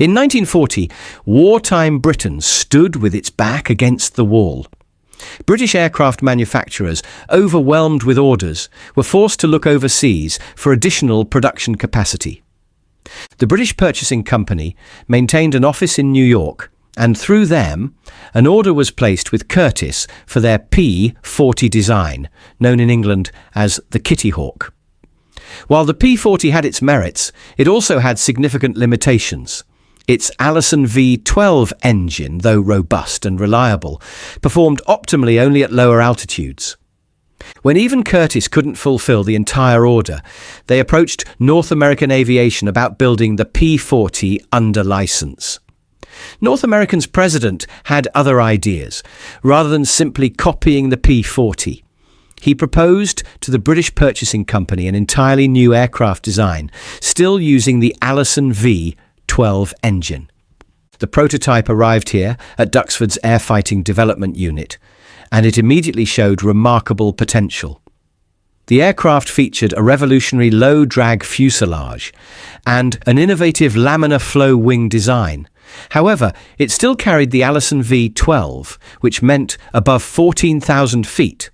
In 1940, wartime Britain stood with its back against the wall. British aircraft manufacturers, overwhelmed with orders, were forced to look overseas for additional production capacity. The British Purchasing Company maintained an office in New York, and through them, an order was placed with Curtiss for their P-40 design, known in England as the Kitty Hawk. While the P-40 had its merits, it also had significant limitations. Its Allison V12 engine, though robust and reliable, performed optimally only at lower altitudes. When even Curtiss couldn't fulfill the entire order, they approached North American Aviation about building the P-40 under license. North American's president had other ideas, rather than simply copying the P-40. He proposed to the British Purchasing Company an entirely new aircraft design, still using the Allison V12 engine. The prototype arrived here at Duxford's Air Fighting Development Unit, and it immediately showed remarkable potential. The aircraft featured a revolutionary low-drag fuselage and an innovative laminar flow wing design. However, it still carried the Allison V12, which meant above 14,000 feet.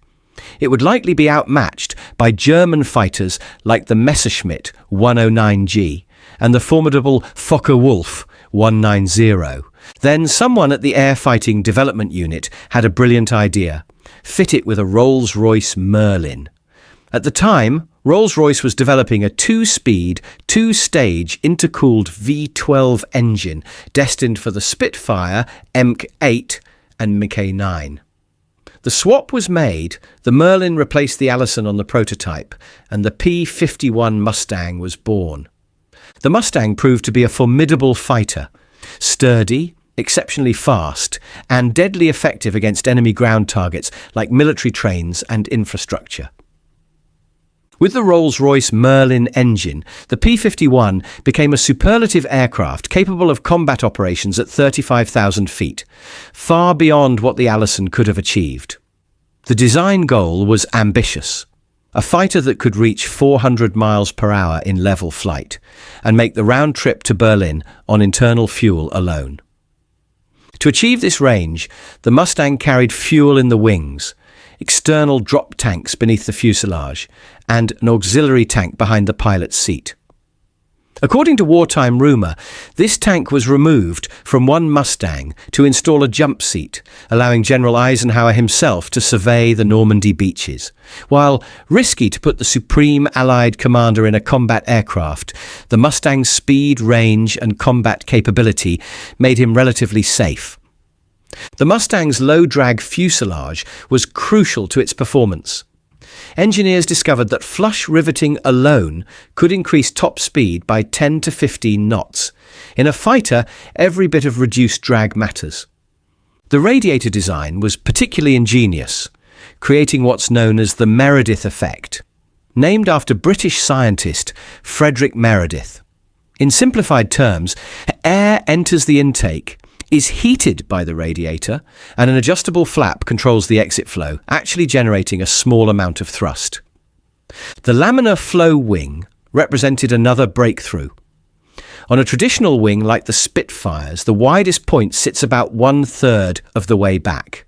It would likely be outmatched by German fighters like the Messerschmitt 109G and the formidable Focke-Wulf 190. Then someone at the Air Fighting Development Unit had a brilliant idea: fit it with a Rolls-Royce Merlin. At the time, Rolls-Royce was developing a two-speed, two-stage intercooled V12 engine destined for the Spitfire, Mk8 and Mk9. The swap was made, the Merlin replaced the Allison on the prototype, and the P-51 Mustang was born. The Mustang proved to be a formidable fighter, sturdy, exceptionally fast, and deadly effective against enemy ground targets like military trains and infrastructure. With the Rolls-Royce Merlin engine, the P-51 became a superlative aircraft capable of combat operations at 35,000 feet, far beyond what the Allison could have achieved. The design goal was ambitious: a fighter that could reach 400 miles per hour in level flight and make the round trip to Berlin on internal fuel alone. To achieve this range, the Mustang carried fuel in the wings, external drop tanks beneath the fuselage, and an auxiliary tank behind the pilot's seat. According to wartime rumour, this tank was removed from one Mustang to install a jump seat, allowing General Eisenhower himself to survey the Normandy beaches. While risky to put the supreme Allied commander in a combat aircraft, the Mustang's speed, range and combat capability made him relatively safe. The Mustang's low-drag fuselage was crucial to its performance. Engineers discovered that flush riveting alone could increase top speed by 10 to 15 knots. In a fighter, every bit of reduced drag matters. The radiator design was particularly ingenious, creating what's known as the Meredith effect, named after British scientist Frederick Meredith. In simplified terms, air enters the intake, is heated by the radiator, and an adjustable flap controls the exit flow, actually generating a small amount of thrust. The laminar flow wing represented another breakthrough. On a traditional wing like the Spitfires, the widest point sits about 1/3 of the way back.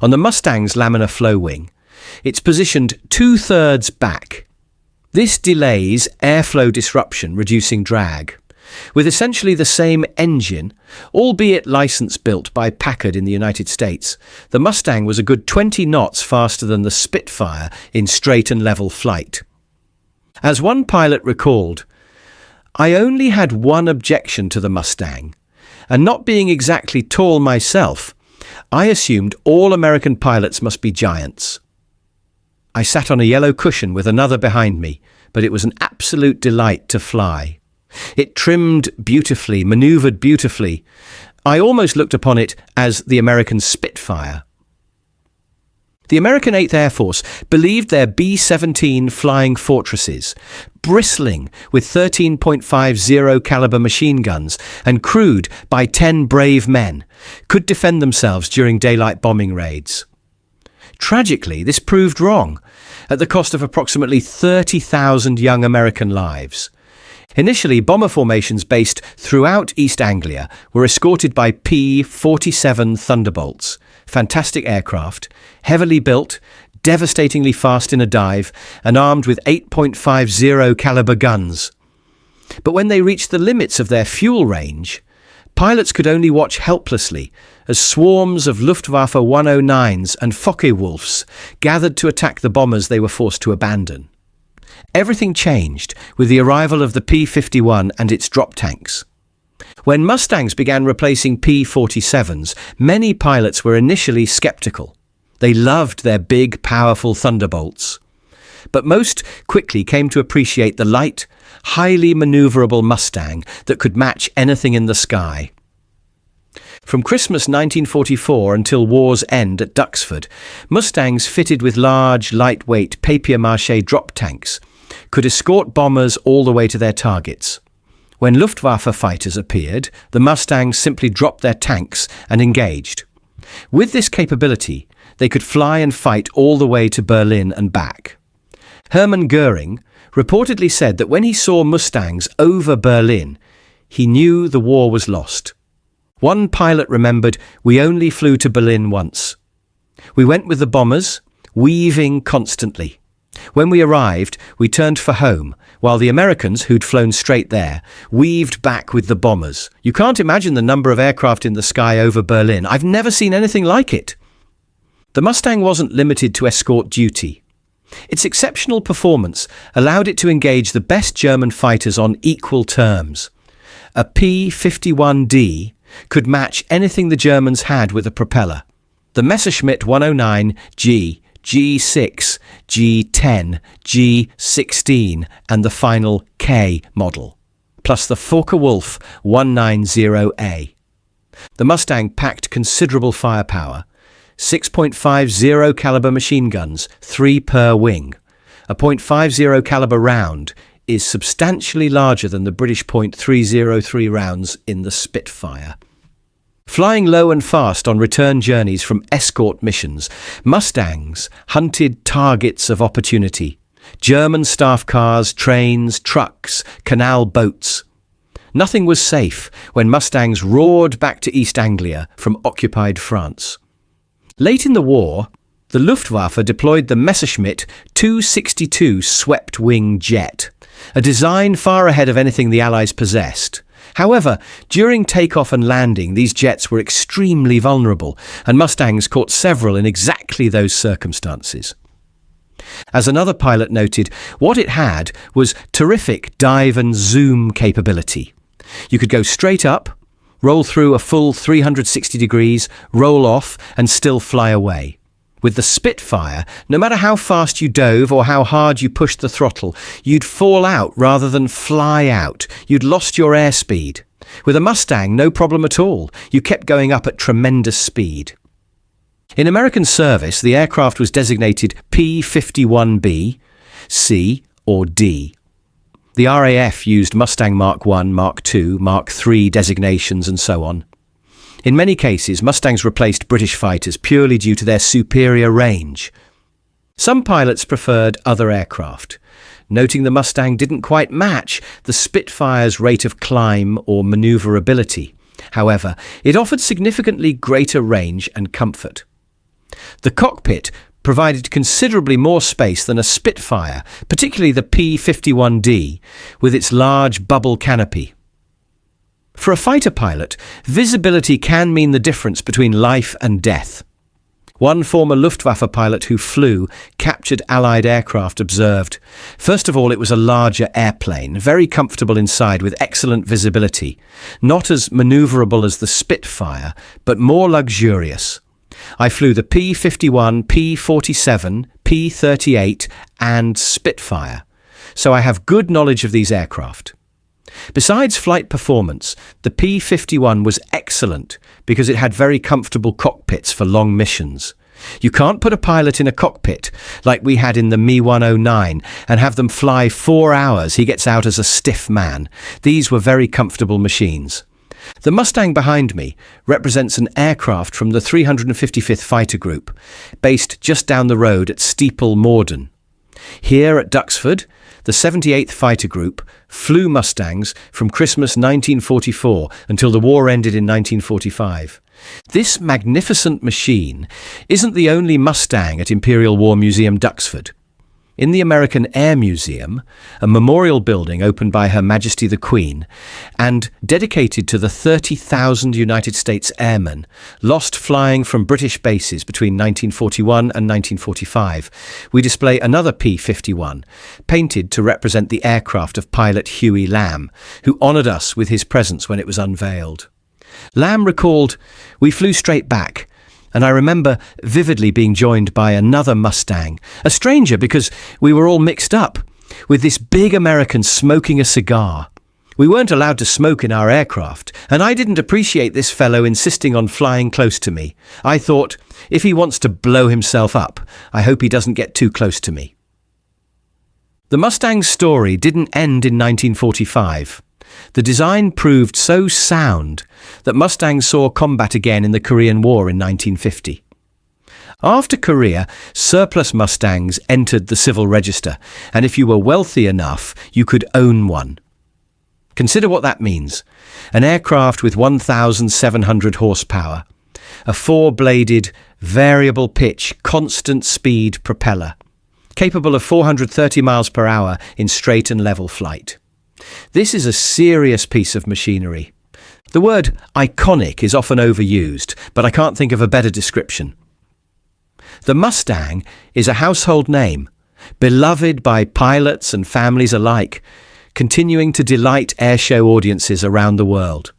On the Mustang's laminar flow wing, it's positioned 2/3 back. This delays airflow disruption, reducing drag. With essentially the same engine, albeit license-built by Packard in the United States, the Mustang was a good 20 knots faster than the Spitfire in straight and level flight. As one pilot recalled, "I only had one objection to the Mustang, and not being exactly tall myself, I assumed all American pilots must be giants. I sat on a yellow cushion with another behind me, but it was an absolute delight to fly. It trimmed beautifully, manoeuvred beautifully. I almost looked upon it as the American Spitfire." The American 8th Air Force believed their B-17 flying fortresses, bristling with 13.50 caliber machine guns and crewed by 10 brave men, could defend themselves during daylight bombing raids. Tragically, this proved wrong, at the cost of approximately 30,000 young American lives. Initially, bomber formations based throughout East Anglia were escorted by P-47 Thunderbolts, fantastic aircraft, heavily built, devastatingly fast in a dive, and armed with 8.50 caliber guns. But when they reached the limits of their fuel range, pilots could only watch helplessly as swarms of Luftwaffe 109s and Focke-Wulfs gathered to attack the bombers they were forced to abandon. Everything changed with the arrival of the P-51 and its drop tanks. When Mustangs began replacing P-47s, many pilots were initially skeptical. They loved their big, powerful Thunderbolts. But most quickly came to appreciate the light, highly maneuverable Mustang that could match anything in the sky. From Christmas 1944 until war's end at Duxford, Mustangs fitted with large, lightweight papier-mâché drop tanks could escort bombers all the way to their targets. When Luftwaffe fighters appeared, the Mustangs simply dropped their tanks and engaged. With this capability, they could fly and fight all the way to Berlin and back. Hermann Göring reportedly said that when he saw Mustangs over Berlin, he knew the war was lost. One pilot remembered, "We only flew to Berlin once. We went with the bombers, weaving constantly. When we arrived, we turned for home, while the Americans, who'd flown straight there, weaved back with the bombers. You can't imagine the number of aircraft in the sky over Berlin. I've never seen anything like it." The Mustang wasn't limited to escort duty. Its exceptional performance allowed it to engage the best German fighters on equal terms. A P-51D could match anything the Germans had with a propeller. The Messerschmitt 109G, G6, G10, G16 and the final K model, plus the Focke-Wulf 190A. The Mustang packed considerable firepower. 6.50 caliber machine guns, 3 per wing. A .50 caliber round is substantially larger than the British .303 rounds in the Spitfire. Flying low and fast on return journeys from escort missions, Mustangs hunted targets of opportunity. German staff cars, trains, trucks, canal boats. Nothing was safe when Mustangs roared back to East Anglia from occupied France. Late in the war, the Luftwaffe deployed the Messerschmitt 262 swept-wing jet, a design far ahead of anything the Allies possessed. However, during takeoff and landing, these jets were extremely vulnerable, and Mustangs caught several in exactly those circumstances. As another pilot noted, what it had was terrific dive and zoom capability. You could go straight up, roll through a full 360 degrees, roll off, and still fly away. With the Spitfire, no matter how fast you dove or how hard you pushed the throttle, you'd fall out rather than fly out. You'd lost your airspeed. With a Mustang, no problem at all. You kept going up at tremendous speed. In American service, the aircraft was designated P-51B, C, or D. The RAF used Mustang Mark I, Mark II, Mark III designations and so on. In many cases, Mustangs replaced British fighters purely due to their superior range. Some pilots preferred other aircraft, noting the Mustang didn't quite match the Spitfire's rate of climb or manoeuvrability. However, it offered significantly greater range and comfort. The cockpit provided considerably more space than a Spitfire, particularly the P-51D, with its large bubble canopy. For a fighter pilot, visibility can mean the difference between life and death. One former Luftwaffe pilot who flew captured Allied aircraft observed, "First of all, it was a larger airplane, very comfortable inside with excellent visibility, not as manoeuvrable as the Spitfire, but more luxurious. I flew the P-51, P-47, P-38 and Spitfire, so I have good knowledge of these aircraft." Besides flight performance, the P-51 was excellent because it had very comfortable cockpits for long missions. You can't put a pilot in a cockpit like we had in the Mi-109 and have them fly 4 hours. He gets out as a stiff man. These were very comfortable machines. The Mustang behind me represents an aircraft from the 355th Fighter Group, based just down the road at Steeple Morden. Here at Duxford, the 78th Fighter Group flew Mustangs from Christmas 1944 until the war ended in 1945. This magnificent machine isn't the only Mustang at Imperial War Museum, Duxford. In the American Air Museum, a memorial building opened by Her Majesty the Queen and dedicated to the 30,000 United States airmen lost flying from British bases between 1941 and 1945, we display another P-51, painted to represent the aircraft of pilot Huey Lamb, who honoured us with his presence when it was unveiled. Lamb recalled, "We flew straight back, and I remember vividly being joined by another Mustang, a stranger because we were all mixed up, with this big American smoking a cigar. We weren't allowed to smoke in our aircraft, and I didn't appreciate this fellow insisting on flying close to me. I thought, if he wants to blow himself up, I hope he doesn't get too close to me." The Mustang's story didn't end in 1945. The design proved so sound that Mustangs saw combat again in the Korean War in 1950. After Korea, surplus Mustangs entered the civil register, and if you were wealthy enough, you could own one. Consider what that means. An aircraft with 1,700 horsepower, a four-bladed, variable pitch, constant speed propeller, capable of 430 miles per hour in straight and level flight. This is a serious piece of machinery. The word iconic is often overused, but I can't think of a better description. The Mustang is a household name, beloved by pilots and families alike, continuing to delight airshow audiences around the world.